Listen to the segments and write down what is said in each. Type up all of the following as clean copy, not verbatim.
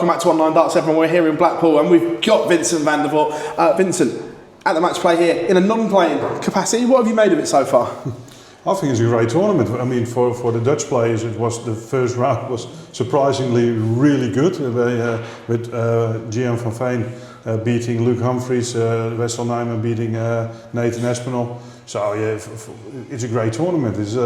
Welcome back to Online Darts, everyone. We're here in Blackpool and we've got Vincent Van der Voort. Vincent, at the match play here, in a non-playing capacity, what have you made of it so far? I think it's a great tournament. I mean, for the Dutch players, it was the first round was surprisingly really good. With Gian van Veen beating Luke Humphries, Wessel Nijman beating Nathan Espinal. So yeah, it's a great tournament. It's,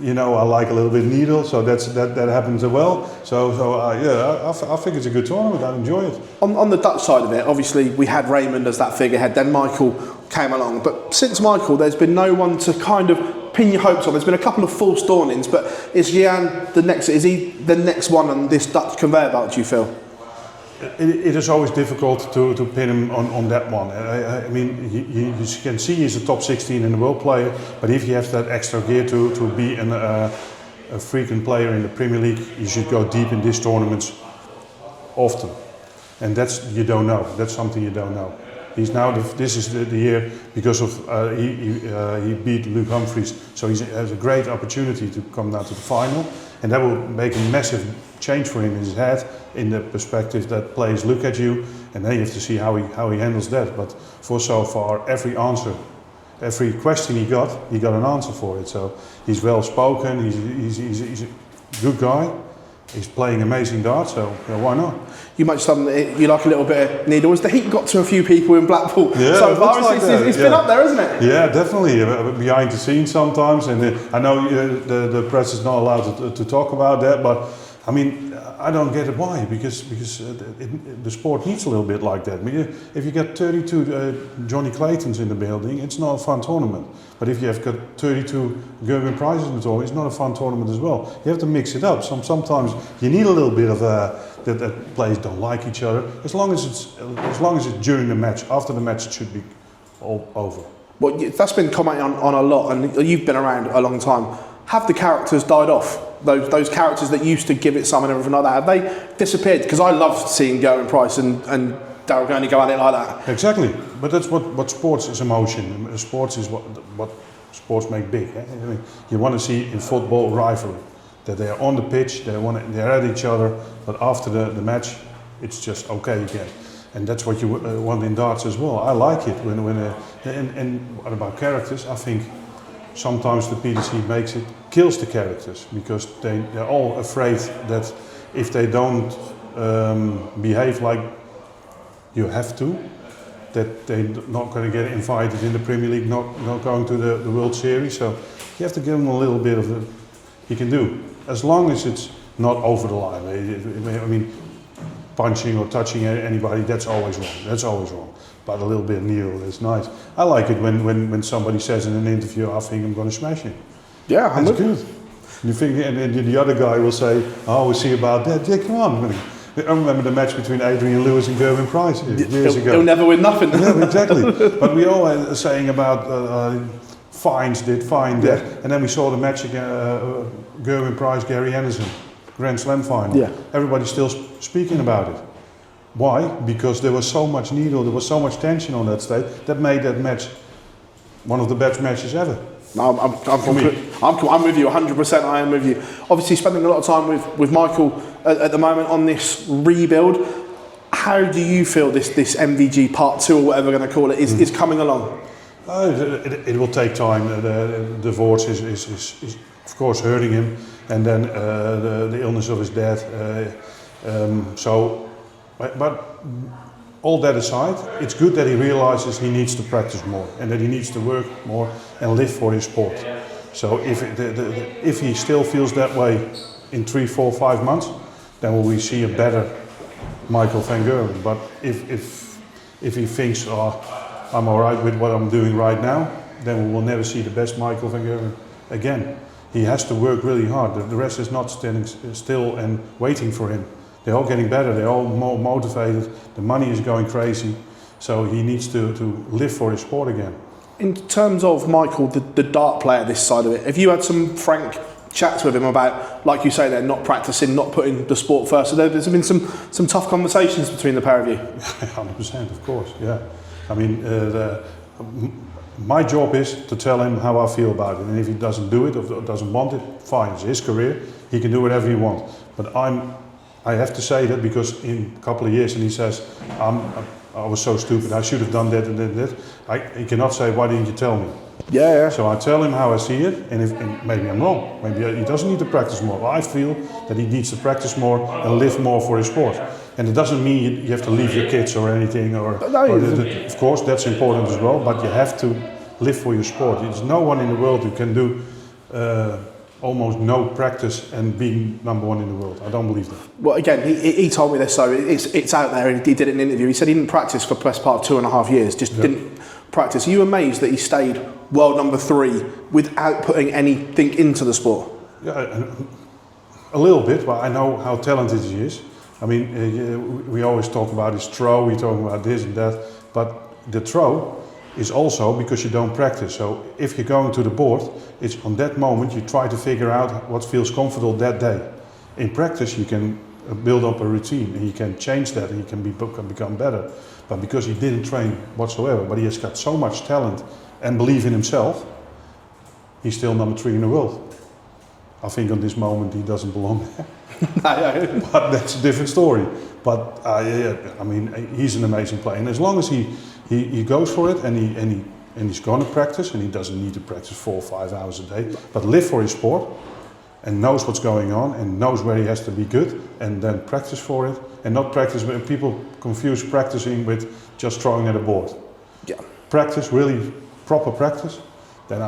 you know, I like a little bit needle, so that happens as well. Yeah, I think it's a good tournament. I enjoy it. On the Dutch side of it, obviously we had Raymond as that figurehead. Then Michael came along, but since Michael, there's been no one to kind of pin your hopes on. There's been a couple of false dawnings, but is Gian the next? Is he the next one on this Dutch conveyor belt? Do you feel? It is always difficult to pin him on that one. I mean, you can see he's a top 16 in the world player, but if you have that extra gear to be a frequent player in the Premier League, you should go deep in these tournaments often. And you don't know. That's something you don't know. He's now this is the year because of he beat Luke Humphries, so he has a great opportunity to come now to the final, and that will make a massive change for him in his head, in the perspective that players look at you, and then you have to see how he handles that. But for so far, every question he got an answer for it. So he's well spoken. He's a good guy. He's playing amazing darts, so why not? You mentioned something that you like a little bit of needle. Has the heat got to a few people in Blackpool so far? It's been up there, isn't it? Yeah, definitely. Behind the scenes sometimes, and I know the press is not allowed to talk about that, but I mean, I don't get it why, because the sport needs a little bit like that. I mean, if you get 32 Johnny Claytons in the building, it's not a fun tournament. But if you have got 32 Gerwin prizes in the tournament, it's not a fun tournament as well. You have to mix it up. Sometimes you need a little bit of that players don't like each other. As long as it's during the match. After the match, it should be all over. Well, that's been commented on a lot, and you've been around a long time. Have the characters died off? Those characters that used to give it some and everything like that, have they disappeared? Because I loved seeing Gerwin Price and Daryl Gurney go at it like that. Exactly, but that's what sports is, emotion. Sports is what sports make big. Eh? I mean, you want to see in football rivalry, that they are on the pitch, they're at each other, but after the match, it's just okay again. And that's what you want in darts as well. I like it and what about characters? I think sometimes the PDC kills the characters, because they're all afraid that if they don't behave like you have to, that they're not going to get invited in the Premier League, not going to the World Series. So you have to give them a little bit of he can do, as long as it's not over the line. I mean, punching or touching anybody, that's always wrong. That's always wrong. But a little bit of needle is nice. I like it when somebody says in an interview, I think I'm going to smash him. Yeah, that's good. You think, and the other guy will say, oh, we'll see about that. Yeah, come on. I remember the match between Adrian Lewis and Gerwin Price years ago. He'll never win nothing. Yeah, exactly. But we all were saying about fines that, and then we saw the match again, Gerwin Price, Gary Anderson, Grand Slam final. Yeah. Everybody's still speaking about it. Why? Because there was so much needle, there was so much tension on that stage, that made that match one of the best matches ever. No, I'm with you, 100%. I am with you. Obviously, spending a lot of time with Michael at the moment on this rebuild. How do you feel this MVG Part 2 or whatever we're going to call it is coming along? It will take time. The divorce is of course hurting him, and then the illness of his dad. But all that aside, it's good that he realizes he needs to practice more and that he needs to work more and live for his sport. So if he still feels that way in 3, 4, 5 months, then will we see a better Michael van Gerwen. But if he thinks, oh, I'm all right with what I'm doing right now, then we will never see the best Michael van Gerwen again. He has to work really hard. The rest is not standing still and waiting for him. They're all getting better, they're all more motivated, the money is going crazy, so he needs to live for his sport again. In terms of Michael, the dart player, this side of it, have you had some frank chats with him about, like you say, they're not practicing, not putting the sport first? So there's been some tough conversations between the pair of you? 100%, of course, yeah. I mean, my job is to tell him how I feel about it, and if he doesn't do it or doesn't want it, fine, it's his career, he can do whatever he wants. But I'm I have to say that because in a couple of years, and he says, I was so stupid, I should have done that and that. He cannot say, why didn't you tell me? Yeah. So I tell him how I see it, and maybe I'm wrong. Maybe he doesn't need to practice more. Well, I feel that he needs to practice more and live more for his sport. And it doesn't mean you have to leave your kids or anything. Of course, that's important as well, but you have to live for your sport. There's no one in the world who can do almost no practice and being number one in the world. I don't believe that. Well, again, he told me this, so it's out there, and he did it in an interview. He said he didn't practice for the best part of 2.5 years, just didn't practice. Are you amazed that he stayed world number 3 without putting anything into the sport? Yeah, a little bit, but I know how talented he is. I mean, we always talk about his throw, we talk about this and that, but the throw is also because you don't practice. So if you're going to the board, it's on that moment you try to figure out what feels comfortable that day. In practice you can build up a routine and you can change that and you can become better. But because he didn't train whatsoever, but he has got so much talent and believe in himself, he's still number 3 in the world. I think on this moment he doesn't belong there. But that's a different story. But I mean, he's an amazing player, and as long as he goes for it and he's going to practice, and he doesn't need to practice 4 or 5 hours a day, but live for his sport and knows what's going on and knows where he has to be good, and then practice for it, and not practice. People confuse practicing with just throwing at a board. Yeah. Practice, really proper practice, then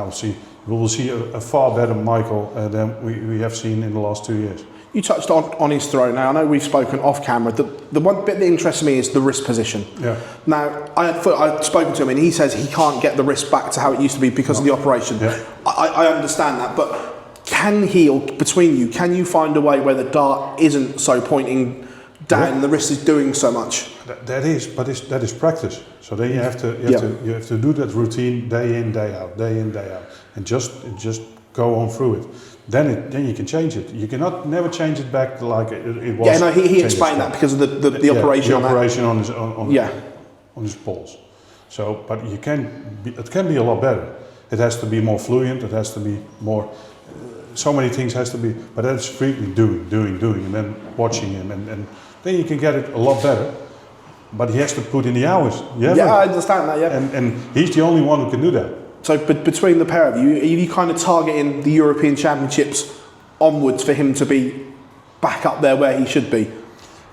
we will see a far better Michael than we have seen in the last 2 years. You touched on his throw. Now, I know we've spoken off camera. The one bit that interests me is the wrist position. Yeah. Now, I'd spoken to him and he says he can't get the wrist back to how it used to be because of the operation. Yeah. I understand that, but can he, or between you, can you find a way where the dart isn't so pointing down and the wrist is doing so much? That is practice. So then you have to do that routine day in, day out, and just go on through it. Then you can change it. You cannot never change it back to like it was. Yeah, no, he explained that because of the operation. The operation on his balls. So, but it can be a lot better. It has to be more fluent. It has to be more. So many things has to be. But that's frequently doing, and then watching him, and then you can get it a lot better. But he has to put in the hours. Yeah, I understand that. Yeah, and he's the only one who can do that. So, but between the pair of you, are you kind of targeting the European Championships onwards for him to be back up there where he should be?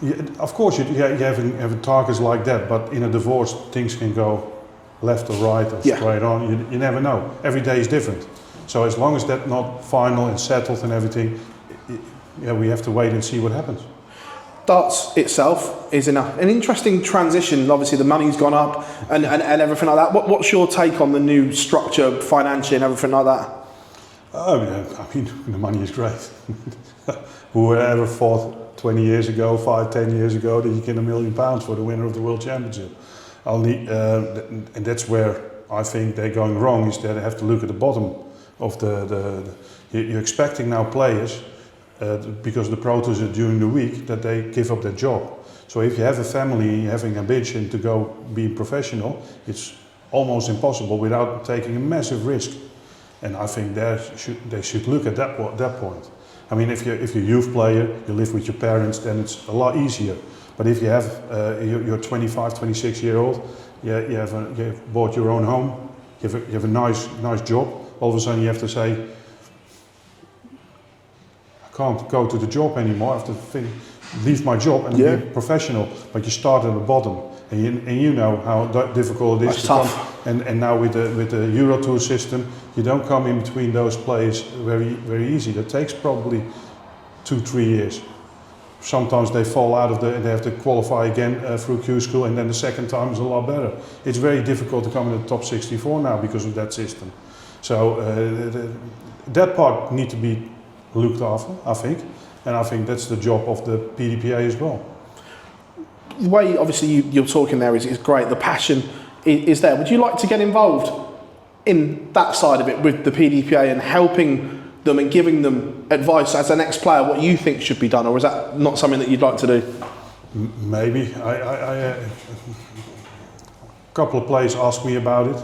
Yeah, of course, you have targets like that, but in a divorce, things can go left or right or straight on. You never know. Every day is different. So as long as that's not final and settled and everything, we have to wait and see what happens. Darts itself is an interesting transition. Obviously, the money's gone up and everything like that. What's your take on the new structure, financially, and everything like that? I mean, the money is great. Whoever thought 20 years ago, 10 years ago, that you get £1 million for the winner of the World Championship? And that's where I think they're going wrong, is that they have to look at the bottom of you're expecting now players, because the Pro Tours are during the week, that they give up their job. So if you have a family, having ambition to go be professional, it's almost impossible without taking a massive risk. And I think they should look at that point. I mean, if you're a youth player, you live with your parents, then it's a lot easier. But if you have you're 25, 26 year old, you have bought your own home, you have a nice job. All of a sudden you have to say, I can't go to the job anymore. I have to leave my job and be professional. But you start at the bottom, and you know how difficult it is to come. And now with the Euro Tour system, you don't come in between those players very easy. That takes probably 2-3 years. Sometimes they fall out of and they have to qualify again through Q school, and then the second time is a lot better. It's very difficult to come in the top 64 now because of that system. So that part needs to be looked after, I think, and I think that's the job of the PDPA as well. The way obviously you're talking there is great. The passion is there. Would you like to get involved in that side of it with the PDPA and helping them and giving them advice as an ex-player what you think should be done, or is that not something that you'd like to do? Maybe. A couple of players asked me about it,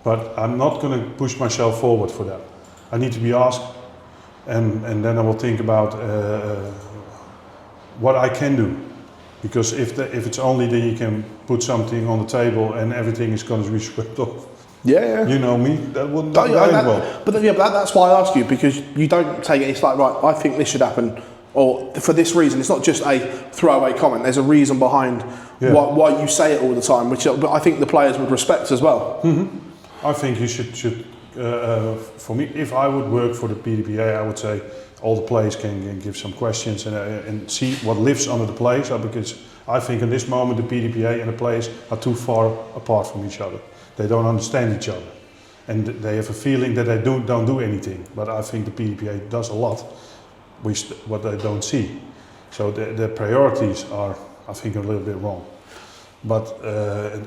but I'm not going to push myself forward for that. I need to be asked, and then I will think about what I can do. Because if it's only that you can put something on the table and everything is going to be swept off, yeah. you know me, that wouldn't go well. But that's why I ask you, because you don't take it. It's like, right, I think this should happen, or for this reason. It's not just a throwaway comment. There's a reason behind why you say it all the time, which I think the players would respect as well. Mm-hmm. I think you should. For me, if I would work for the PDPA, I would say all the players can give some questions and see what lives under the players. Because I think in this moment the PDPA and the players are too far apart from each other. They don't understand each other, and they have a feeling that they don't do anything. But I think the PDPA does a lot, what they don't see. So their priorities are, I think, a little bit wrong. But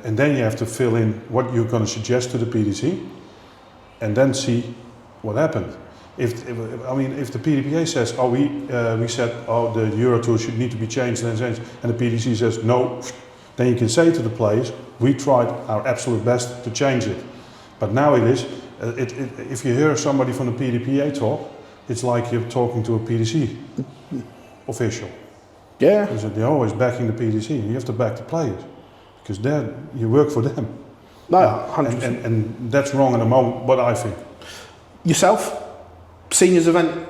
and then you have to fill in what you're going to suggest to the PDC, and then see what happened. If the PDPA says, oh, we said, oh, the Euro Tour should need to be changed, and the PDC says no, then you can say to the players, we tried our absolute best to change it. But now it is, if you hear somebody from the PDPA talk, it's like you're talking to a PDC official. Yeah. Because they're always backing the PDC. You have to back the players, because you work for them. No, 100%. And that's wrong at the moment, what I think. Yourself, seniors event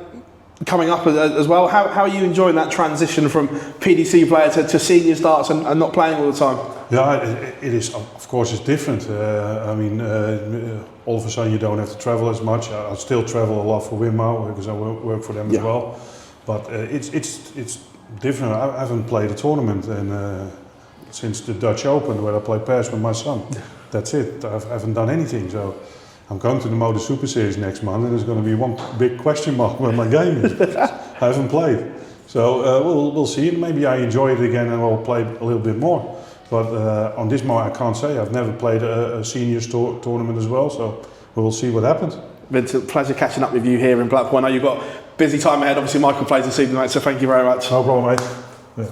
coming up as well. How are you enjoying that transition from PDC player to senior starts and not playing all the time? Yeah, it is. Of course, it's different. All of a sudden you don't have to travel as much. I still travel a lot for Wimmo because I work for them as well. But it's different. I haven't played a tournament since the Dutch Open, where I played pairs with my son. That's it. I haven't done anything. So I'm going to the Motor Super Series next month, and there's going to be one big question mark where my game is. I haven't played. So we'll see. Maybe I enjoy it again and I'll play a little bit more. But on this moment I can't say. I've never played a seniors tournament as well, so we'll see what happens. Vincent, pleasure catching up with you here in Blackpool. I know you've got busy time ahead. Obviously Michael plays this evening, mate, so thank you very much. No problem, mate. Yeah.